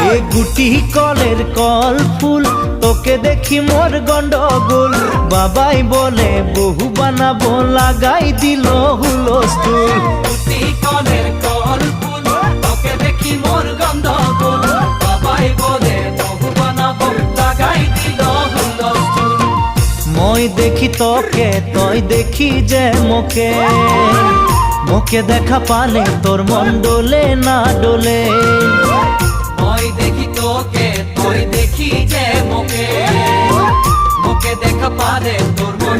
এ গুটি কলের কল ফুল তোকে দেখি মোর গন্ডগোল বাবাই বলে বহু বানাবো লাগাই দিল হুলস্থুল গুটি কলের কল ফুল তোকে দেখি মোর গন্ডগোল বাবাই বলে বহু বানাবো লাগাই দিল হুলস্থুল মই দেখি তোকে তই দেখি যে মোকে মোকে দেখা পালে তোর মন ডোলে না ডোলে মই দেখি তোকে তুই দেখি যে মোকে মোকে দেখা পারে তোর মন